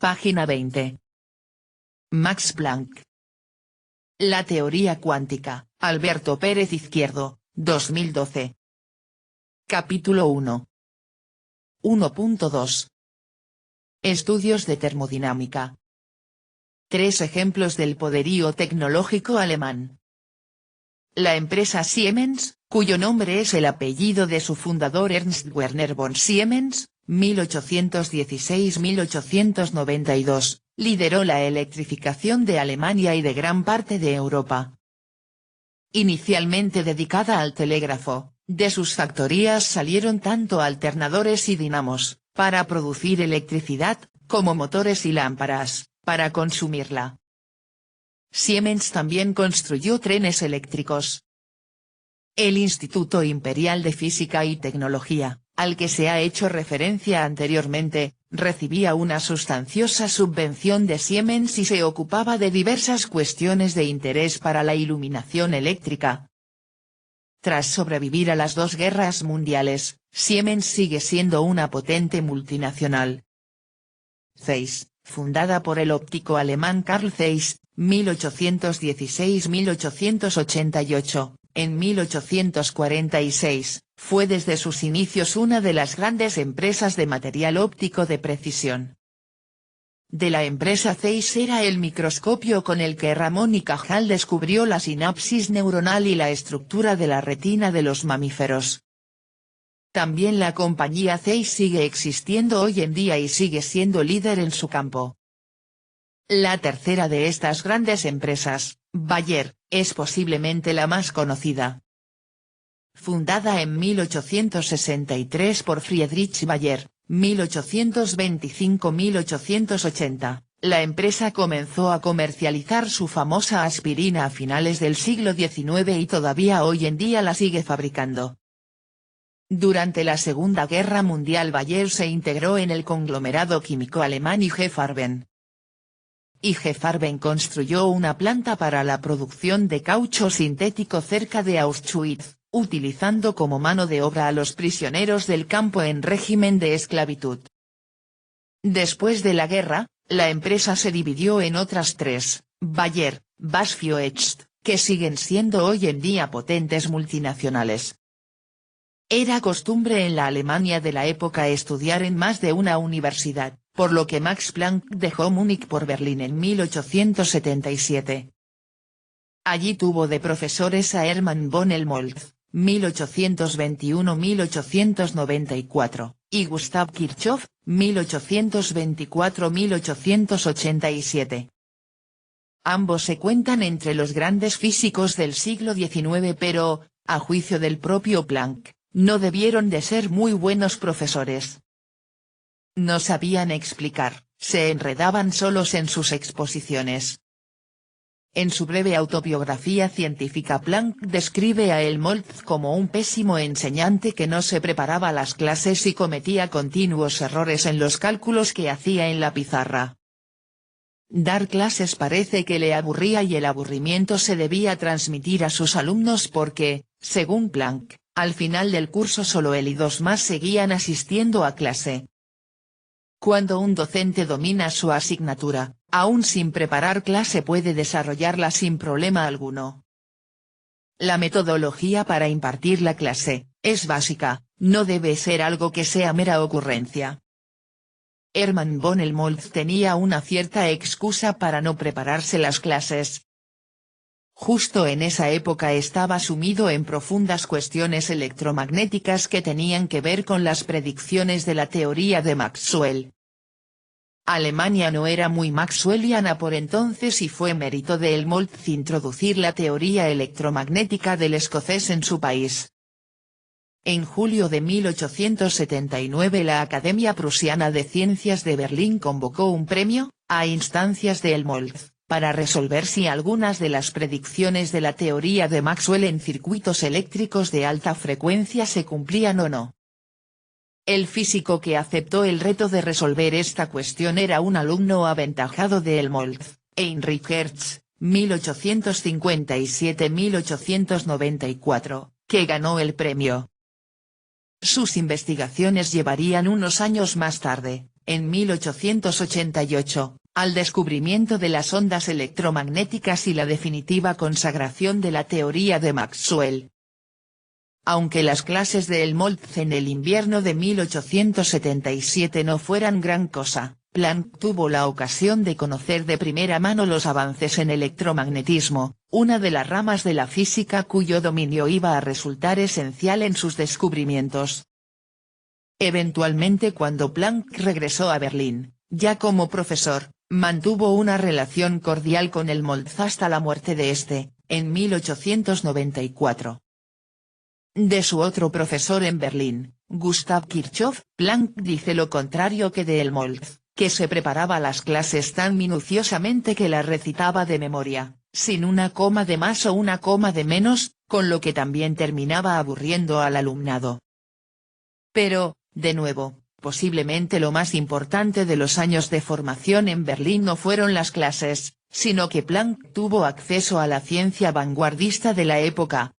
Página 20. Max Planck. La teoría cuántica, Alberto Pérez Izquierdo, 2012. Capítulo 1. 1.2. Estudios de termodinámica. 3 ejemplos del poderío tecnológico alemán. La empresa Siemens, cuyo nombre es el apellido de su fundador Ernst Werner von Siemens, 1816-1892, lideró la electrificación de Alemania y de gran parte de Europa. Inicialmente dedicada al telégrafo, de sus factorías salieron tanto alternadores y dinamos, para producir electricidad, como motores y lámparas, para consumirla. Siemens también construyó trenes eléctricos. El Instituto Imperial de Física y Tecnología, al que se ha hecho referencia anteriormente, recibía una sustanciosa subvención de Siemens y se ocupaba de diversas cuestiones de interés para la iluminación eléctrica. Tras sobrevivir a las 2 guerras mundiales, Siemens sigue siendo una potente multinacional. Zeiss, fundada por el óptico alemán Carl Zeiss, 1816-1888, en 1846, fue desde sus inicios una de las grandes empresas de material óptico de precisión. De la empresa Zeiss era el microscopio con el que Ramón y Cajal descubrió la sinapsis neuronal y la estructura de la retina de los mamíferos. También la compañía Zeiss sigue existiendo hoy en día y sigue siendo líder en su campo. La tercera de estas grandes empresas, Bayer, es posiblemente la más conocida. Fundada en 1863 por Friedrich Bayer, 1825-1880, la empresa comenzó a comercializar su famosa aspirina a finales del siglo XIX y todavía hoy en día la sigue fabricando. Durante la Segunda Guerra Mundial Bayer se integró en el conglomerado químico alemán IG Farben. IG Farben construyó una planta para la producción de caucho sintético cerca de Auschwitz, utilizando como mano de obra a los prisioneros del campo en régimen de esclavitud. Después de la guerra, la empresa se dividió en otras 3, Bayer, BASF, que siguen siendo hoy en día potentes multinacionales. Era costumbre en la Alemania de la época estudiar en más de una universidad, por lo que Max Planck dejó Múnich por Berlín en 1877. Allí tuvo de profesores a Hermann von Helmholtz, 1821-1894, y Gustav Kirchhoff, 1824-1887. Ambos se cuentan entre los grandes físicos del siglo XIX pero, a juicio del propio Planck, no debieron de ser muy buenos profesores. No sabían explicar, se enredaban solos en sus exposiciones. En su breve autobiografía científica Planck describe a Helmholtz como un pésimo enseñante que no se preparaba las clases y cometía continuos errores en los cálculos que hacía en la pizarra. Dar clases parece que le aburría y el aburrimiento se debía transmitir a sus alumnos porque, según Planck, al final del curso solo él y 2 más seguían asistiendo a clase. Cuando un docente domina su asignatura, aún sin preparar clase puede desarrollarla sin problema alguno. La metodología para impartir la clase, es básica, no debe ser algo que sea mera ocurrencia. Hermann von Helmholtz tenía una cierta excusa para no prepararse las clases. Justo en esa época estaba sumido en profundas cuestiones electromagnéticas que tenían que ver con las predicciones de la teoría de Maxwell. Alemania no era muy maxwelliana por entonces y fue mérito de Helmholtz introducir la teoría electromagnética del escocés en su país. En julio de 1879 la Academia Prusiana de Ciencias de Berlín convocó un premio, a instancias de Helmholtz, para resolver si algunas de las predicciones de la teoría de Maxwell en circuitos eléctricos de alta frecuencia se cumplían o no. El físico que aceptó el reto de resolver esta cuestión era un alumno aventajado de Helmholtz, Heinrich Hertz, 1857-1894, que ganó el premio. Sus investigaciones llevarían unos años más tarde, en 1888, al descubrimiento de las ondas electromagnéticas y la definitiva consagración de la teoría de Maxwell. Aunque las clases de Helmholtz en el invierno de 1877 no fueran gran cosa, Planck tuvo la ocasión de conocer de primera mano los avances en electromagnetismo, una de las ramas de la física cuyo dominio iba a resultar esencial en sus descubrimientos. Eventualmente, cuando Planck regresó a Berlín, ya como profesor, mantuvo una relación cordial con Helmholtz hasta la muerte de este, en 1894. De su otro profesor en Berlín, Gustav Kirchhoff, Planck dice lo contrario que de Helmholtz, que se preparaba las clases tan minuciosamente que las recitaba de memoria, sin una coma de más o una coma de menos, con lo que también terminaba aburriendo al alumnado. Pero, de nuevo, posiblemente lo más importante de los años de formación en Berlín no fueron las clases, sino que Planck tuvo acceso a la ciencia vanguardista de la época.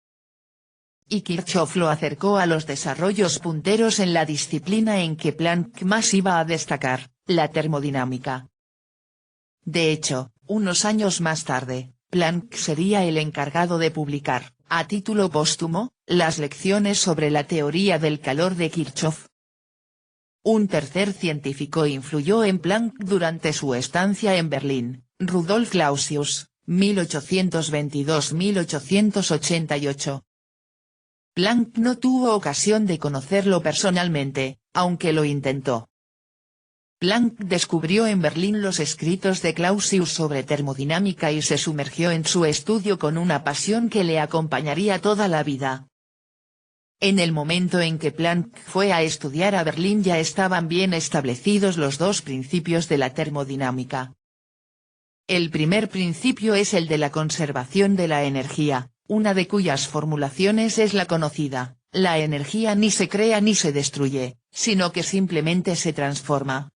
Y Kirchhoff lo acercó a los desarrollos punteros en la disciplina en que Planck más iba a destacar, la termodinámica. De hecho, unos años más tarde, Planck sería el encargado de publicar, a título póstumo, las lecciones sobre la teoría del calor de Kirchhoff. Un tercer científico influyó en Planck durante su estancia en Berlín, Rudolf Clausius, 1822–1888. Planck no tuvo ocasión de conocerlo personalmente, aunque lo intentó. Planck descubrió en Berlín los escritos de Clausius sobre termodinámica y se sumergió en su estudio con una pasión que le acompañaría toda la vida. En el momento en que Planck fue a estudiar a Berlín ya estaban bien establecidos los dos principios de la termodinámica. El primer principio es el de la conservación de la energía, una de cuyas formulaciones es la conocida: la energía ni se crea ni se destruye, sino que simplemente se transforma.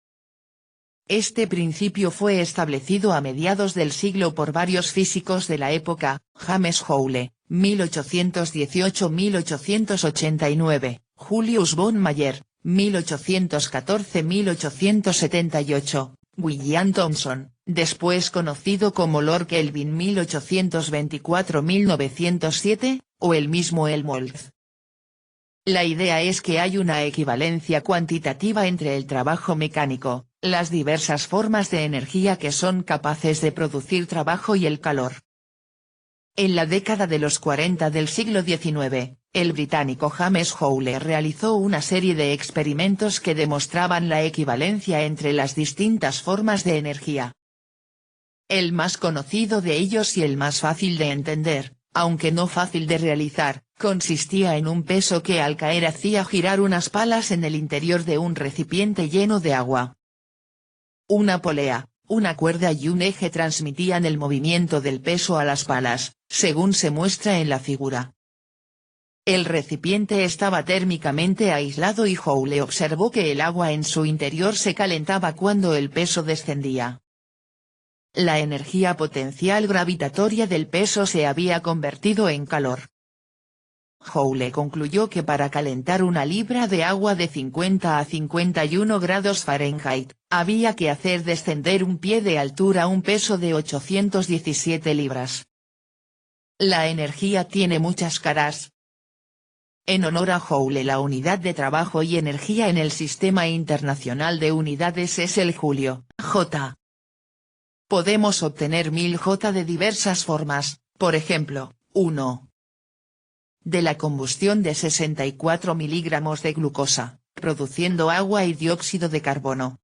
Este principio fue establecido a mediados del siglo por varios físicos de la época: James Joule, 1818–1889, Julius von Mayer, 1814–1878, William Thomson, después conocido como Lord Kelvin, 1824–1907, o el mismo Helmholtz. La idea es que hay una equivalencia cuantitativa entre el trabajo mecánico, las diversas formas de energía que son capaces de producir trabajo y el calor. En la década de los 40 del siglo XIX, el británico James Joule realizó una serie de experimentos que demostraban la equivalencia entre las distintas formas de energía. El más conocido de ellos y el más fácil de entender, aunque no fácil de realizar, consistía en un peso que al caer hacía girar unas palas en el interior de un recipiente lleno de agua. Una polea, una cuerda y un eje transmitían el movimiento del peso a las palas, según se muestra en la figura. El recipiente estaba térmicamente aislado y Joule observó que el agua en su interior se calentaba cuando el peso descendía. La energía potencial gravitatoria del peso se había convertido en calor. Joule concluyó que para calentar una libra de agua de 50 a 51 grados Fahrenheit, había que hacer descender un pie de altura a un peso de 817 libras. La energía tiene muchas caras. En honor a Joule, la unidad de trabajo y energía en el Sistema Internacional de Unidades es el Julio, J. Podemos obtener 1000 J de diversas formas, por ejemplo, 1. De la combustión de 64 miligramos de glucosa, produciendo agua y dióxido de carbono.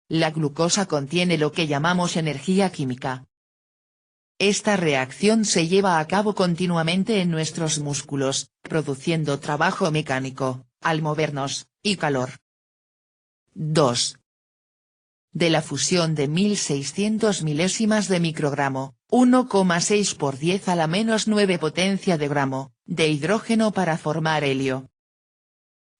La glucosa contiene lo que llamamos energía química. Esta reacción se lleva a cabo continuamente en nuestros músculos, produciendo trabajo mecánico, al movernos, y calor. 2. De la fusión de 1600 milésimas de microgramo, 1,6 por 10 a la menos 9 potencia de gramo, de hidrógeno para formar helio.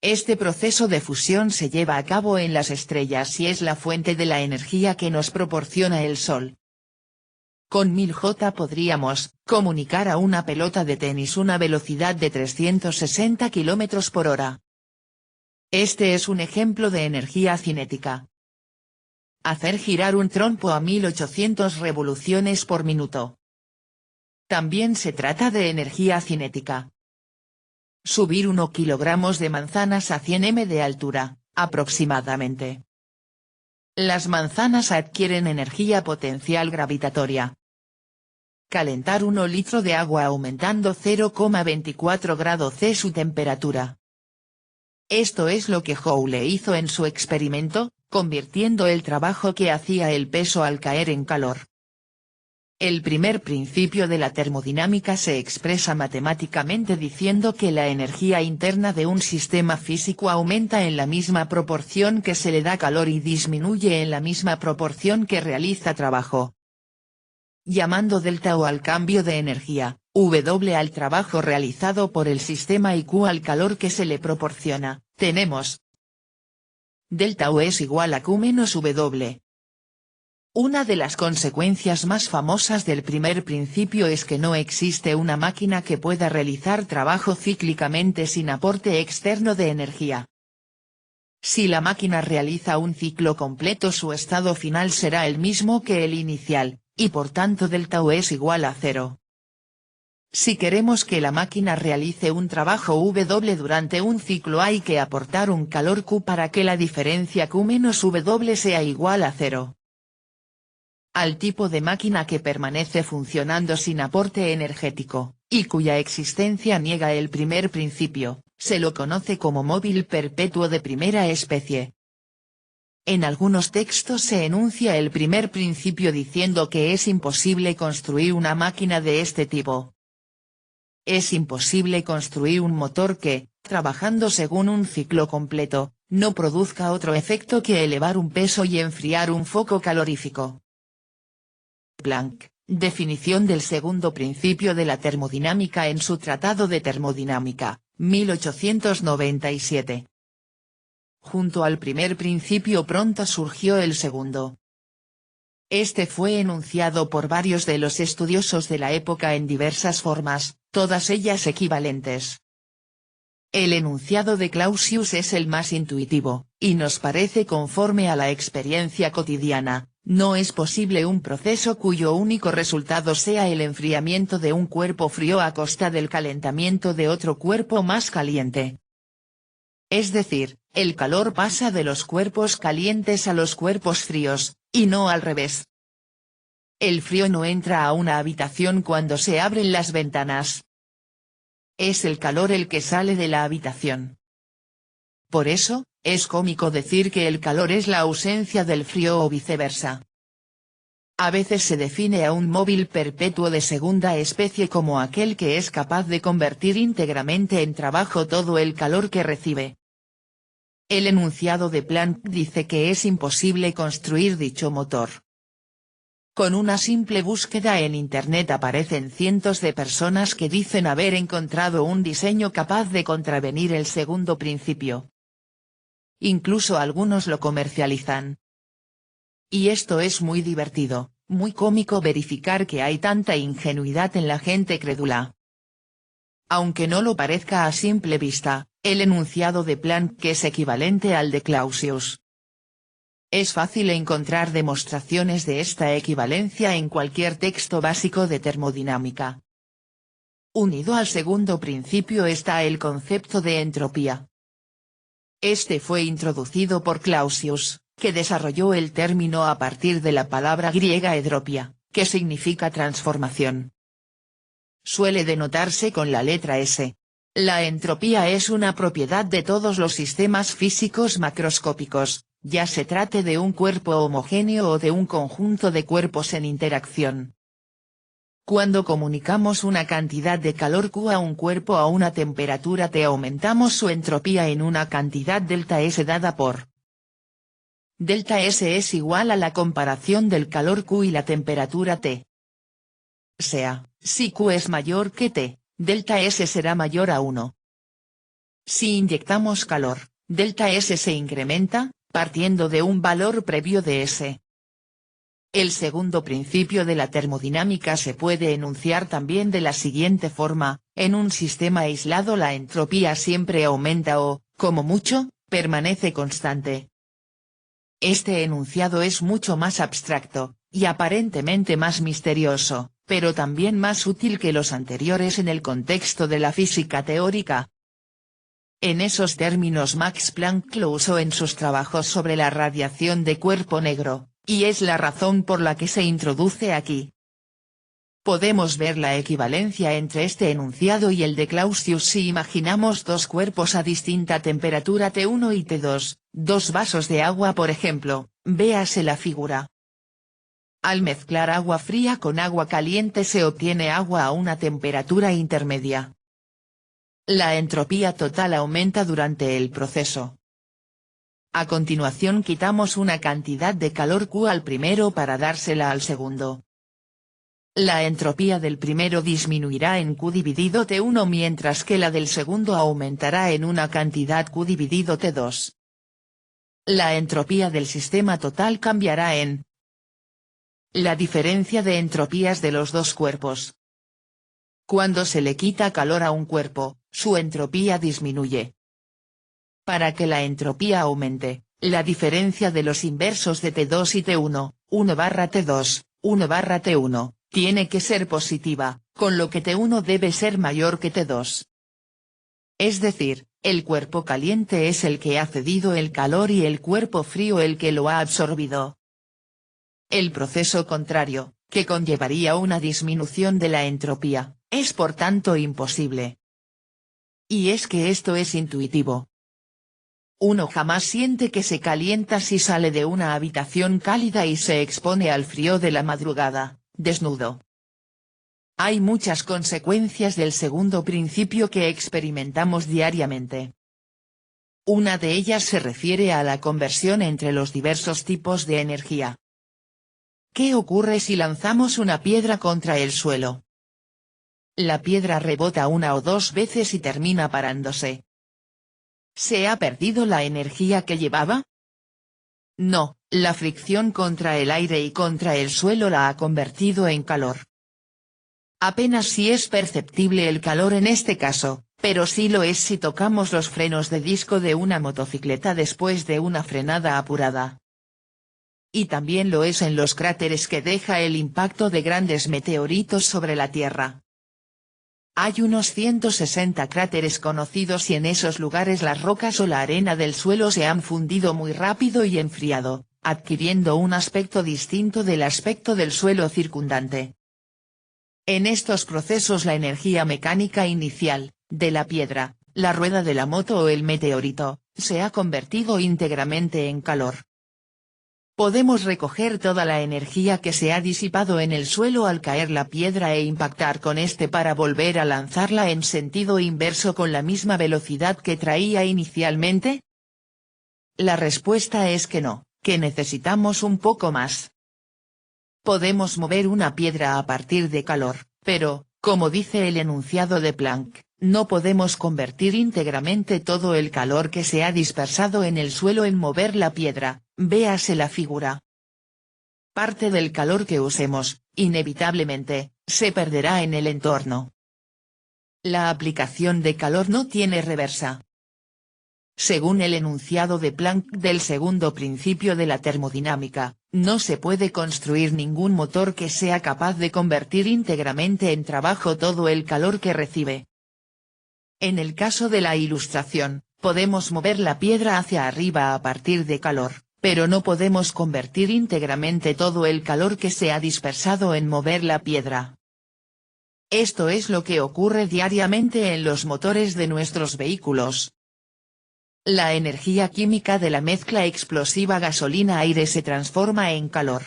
Este proceso de fusión se lleva a cabo en las estrellas y es la fuente de la energía que nos proporciona el Sol. Con 1000 J podríamos comunicar a una pelota de tenis una velocidad de 360 km por hora. Este es un ejemplo de energía cinética. Hacer girar un trompo a 1800 revoluciones por minuto. También se trata de energía cinética. Subir 1 kilogramos de manzanas a 100 m de altura, aproximadamente. Las manzanas adquieren energía potencial gravitatoria. Calentar 1 litro de agua aumentando 0,24 grados C su temperatura. Esto es lo que Joule hizo en su experimento, convirtiendo el trabajo que hacía el peso al caer en calor. El primer principio de la termodinámica se expresa matemáticamente diciendo que la energía interna de un sistema físico aumenta en la misma proporción que se le da calor y disminuye en la misma proporción que realiza trabajo. Llamando delta O al cambio de energía, W al trabajo realizado por el sistema y Q al calor que se le proporciona, tenemos delta O es igual a Q menos W. Una de las consecuencias más famosas del primer principio es que no existe una máquina que pueda realizar trabajo cíclicamente sin aporte externo de energía. Si la máquina realiza un ciclo completo, su estado final será el mismo que el inicial, y por tanto delta O es igual a 0. Si queremos que la máquina realice un trabajo W durante un ciclo, hay que aportar un calor Q para que la diferencia Q menos W sea igual a 0. Al tipo de máquina que permanece funcionando sin aporte energético, y cuya existencia niega el primer principio, se lo conoce como móvil perpetuo de primera especie. En algunos textos se enuncia el primer principio diciendo que es imposible construir una máquina de este tipo. Es imposible construir un motor que, trabajando según un ciclo completo, no produzca otro efecto que elevar un peso y enfriar un foco calorífico. Planck, definición del segundo principio de la termodinámica en su Tratado de Termodinámica, 1897. Junto al primer principio pronto surgió el segundo. Este fue enunciado por varios de los estudiosos de la época en diversas formas, todas ellas equivalentes. El enunciado de Clausius es el más intuitivo, y nos parece conforme a la experiencia cotidiana. No es posible un proceso cuyo único resultado sea el enfriamiento de un cuerpo frío a costa del calentamiento de otro cuerpo más caliente. Es decir, el calor pasa de los cuerpos calientes a los cuerpos fríos, y no al revés. El frío no entra a una habitación cuando se abren las ventanas. Es el calor el que sale de la habitación. Por eso, es cómico decir que el calor es la ausencia del frío o viceversa. A veces se define a un móvil perpetuo de segunda especie como aquel que es capaz de convertir íntegramente en trabajo todo el calor que recibe. El enunciado de Planck dice que es imposible construir dicho motor. Con una simple búsqueda en Internet aparecen cientos de personas que dicen haber encontrado un diseño capaz de contravenir el segundo principio. Incluso algunos lo comercializan. Y esto es muy divertido, muy cómico verificar que hay tanta ingenuidad en la gente crédula. Aunque no lo parezca a simple vista, el enunciado de Planck es equivalente al de Clausius. Es fácil encontrar demostraciones de esta equivalencia en cualquier texto básico de termodinámica. Unido al segundo principio está el concepto de entropía. Este fue introducido por Clausius, que desarrolló el término a partir de la palabra griega edropia, que significa transformación. Suele denotarse con la letra S. La entropía es una propiedad de todos los sistemas físicos macroscópicos, ya se trate de un cuerpo homogéneo o de un conjunto de cuerpos en interacción. Cuando comunicamos una cantidad de calor Q a un cuerpo a una temperatura T, aumentamos su entropía en una cantidad delta S dada por delta S es igual a la comparación del calor Q y la temperatura T. Sea, si Q es mayor que T, delta S será mayor a 1. Si inyectamos calor, delta S se incrementa, partiendo de un valor previo de S. El segundo principio de la termodinámica se puede enunciar también de la siguiente forma: en un sistema aislado la entropía siempre aumenta o, como mucho, permanece constante. Este enunciado es mucho más abstracto, y aparentemente más misterioso, pero también más útil que los anteriores en el contexto de la física teórica. En esos términos Max Planck lo usó en sus trabajos sobre la radiación de cuerpo negro, y es la razón por la que se introduce aquí. Podemos ver la equivalencia entre este enunciado y el de Clausius si imaginamos dos cuerpos a distinta temperatura T1 y T2, dos vasos de agua por ejemplo, véase la figura. Al mezclar agua fría con agua caliente se obtiene agua a una temperatura intermedia. La entropía total aumenta durante el proceso. A continuación quitamos una cantidad de calor Q al primero para dársela al segundo. La entropía del primero disminuirá en Q dividido T1 mientras que la del segundo aumentará en una cantidad Q dividido T2. La entropía del sistema total cambiará en la diferencia de entropías de los dos cuerpos. Cuando se le quita calor a un cuerpo, su entropía disminuye. Para que la entropía aumente, la diferencia de los inversos de T2 y T1, 1/T2, 1/T1, tiene que ser positiva, con lo que T1 debe ser mayor que T2. Es decir, el cuerpo caliente es el que ha cedido el calor y el cuerpo frío el que lo ha absorbido. El proceso contrario, que conllevaría una disminución de la entropía, es por tanto imposible. Y es que esto es intuitivo. Uno jamás siente que se calienta si sale de una habitación cálida y se expone al frío de la madrugada, desnudo. Hay muchas consecuencias del segundo principio que experimentamos diariamente. Una de ellas se refiere a la conversión entre los diversos tipos de energía. ¿Qué ocurre si lanzamos una piedra contra el suelo? La piedra rebota una o dos veces y termina parándose. ¿Se ha perdido la energía que llevaba? No, la fricción contra el aire y contra el suelo la ha convertido en calor. Apenas si es perceptible el calor en este caso, pero sí lo es si tocamos los frenos de disco de una motocicleta después de una frenada apurada. Y también lo es en los cráteres que deja el impacto de grandes meteoritos sobre la Tierra. Hay unos 160 cráteres conocidos y en esos lugares las rocas o la arena del suelo se han fundido muy rápido y enfriado, adquiriendo un aspecto distinto del aspecto del suelo circundante. En estos procesos la energía mecánica inicial, de la piedra, la rueda de la moto o el meteorito, se ha convertido íntegramente en calor. Podemos recoger toda la energía que se ha disipado en el suelo al caer la piedra e impactar con este para volver a lanzarla en sentido inverso con la misma velocidad que traía inicialmente. La respuesta es que no, que necesitamos un poco más. Podemos mover una piedra a partir de calor, pero, como dice el enunciado de Planck, no podemos convertir íntegramente todo el calor que se ha dispersado en el suelo en mover la piedra, véase la figura. Parte del calor que usemos, inevitablemente, se perderá en el entorno. La aplicación de calor no tiene reversa. Según el enunciado de Planck del segundo principio de la termodinámica, no se puede construir ningún motor que sea capaz de convertir íntegramente en trabajo todo el calor que recibe. En el caso de la ilustración, podemos mover la piedra hacia arriba a partir de calor, pero no podemos convertir íntegramente todo el calor que se ha dispersado en mover la piedra. Esto es lo que ocurre diariamente en los motores de nuestros vehículos. La energía química de la mezcla explosiva gasolina-aire se transforma en calor.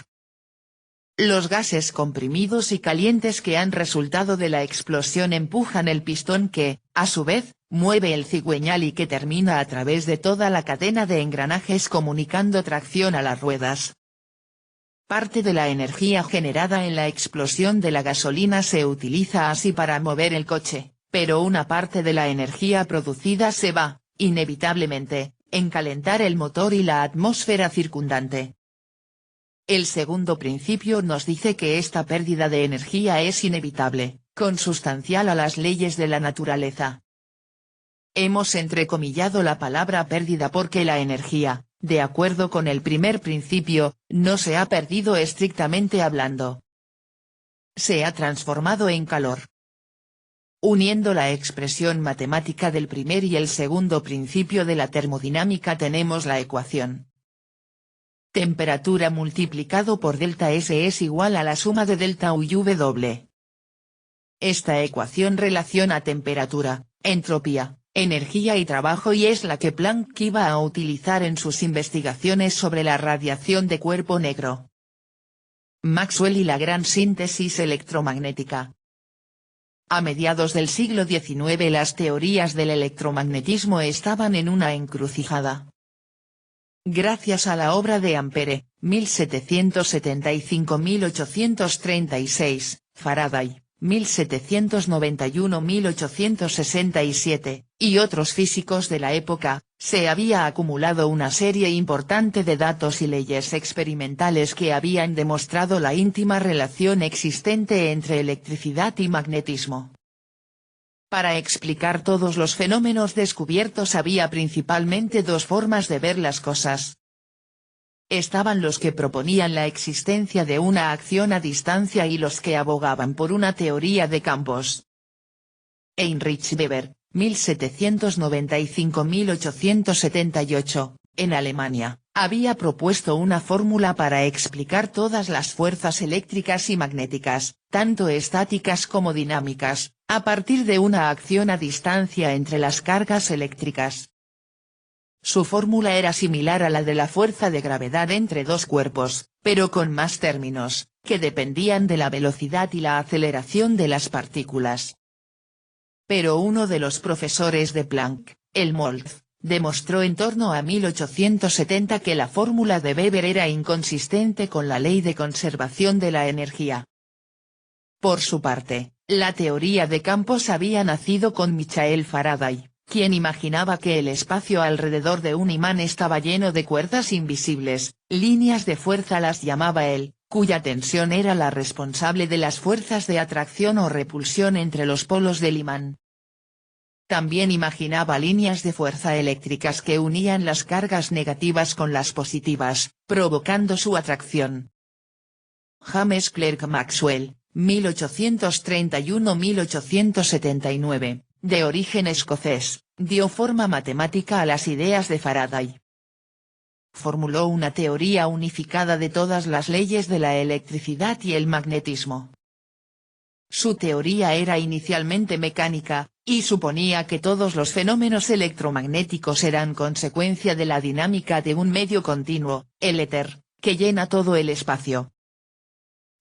Los gases comprimidos y calientes que han resultado de la explosión empujan el pistón que, a su vez, mueve el cigüeñal y que termina a través de toda la cadena de engranajes comunicando tracción a las ruedas. Parte de la energía generada en la explosión de la gasolina se utiliza así para mover el coche, pero una parte de la energía producida se va, inevitablemente, en calentar el motor y la atmósfera circundante. El segundo principio nos dice que esta pérdida de energía es inevitable, consustancial a las leyes de la naturaleza. Hemos entrecomillado la palabra pérdida porque la energía, de acuerdo con el primer principio, no se ha perdido estrictamente hablando. Se ha transformado en calor. Uniendo la expresión matemática del primer y el segundo principio de la termodinámica tenemos la ecuación. Temperatura multiplicado por delta S es igual a la suma de delta U y W. Esta ecuación relaciona temperatura, entropía, energía y trabajo y es la que Planck iba a utilizar en sus investigaciones sobre la radiación de cuerpo negro. Maxwell y la gran síntesis electromagnética. A mediados del siglo XIX las teorías del electromagnetismo estaban en una encrucijada. Gracias a la obra de Ampere, 1775-1836, Faraday, 1791-1867, y otros físicos de la época, se había acumulado una serie importante de datos y leyes experimentales que habían demostrado la íntima relación existente entre electricidad y magnetismo. Para explicar todos los fenómenos descubiertos había principalmente dos formas de ver las cosas. Estaban los que proponían la existencia de una acción a distancia y los que abogaban por una teoría de campos. Heinrich Weber, 1795-1878, en Alemania, había propuesto una fórmula para explicar todas las fuerzas eléctricas y magnéticas, tanto estáticas como dinámicas, a partir de una acción a distancia entre las cargas eléctricas. Su fórmula era similar a la de la fuerza de gravedad entre dos cuerpos, pero con más términos, que dependían de la velocidad y la aceleración de las partículas. Pero uno de los profesores de Planck, Helmholtz, demostró en torno a 1870 que la fórmula de Weber era inconsistente con la ley de conservación de la energía. Por su parte, la teoría de campos había nacido con Michael Faraday, quien imaginaba que el espacio alrededor de un imán estaba lleno de cuerdas invisibles, líneas de fuerza las llamaba él, cuya tensión era la responsable de las fuerzas de atracción o repulsión entre los polos del imán. También imaginaba líneas de fuerza eléctricas que unían las cargas negativas con las positivas, provocando su atracción. James Clerk Maxwell, 1831-1879, de origen escocés, dio forma matemática a las ideas de Faraday. Formuló una teoría unificada de todas las leyes de la electricidad y el magnetismo. Su teoría era inicialmente mecánica, y suponía que todos los fenómenos electromagnéticos eran consecuencia de la dinámica de un medio continuo, el éter, que llena todo el espacio.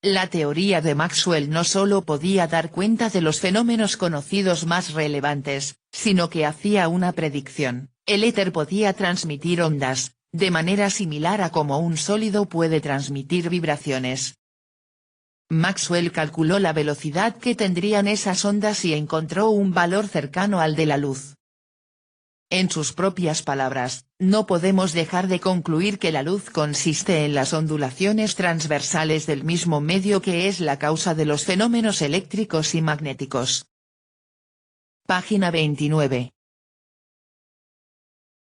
La teoría de Maxwell no solo podía dar cuenta de los fenómenos conocidos más relevantes, sino que hacía una predicción: el éter podía transmitir ondas, de manera similar a cómo un sólido puede transmitir vibraciones. Maxwell calculó la velocidad que tendrían esas ondas y encontró un valor cercano al de la luz. En sus propias palabras, no podemos dejar de concluir que la luz consiste en las ondulaciones transversales del mismo medio que es la causa de los fenómenos eléctricos y magnéticos. Página 29.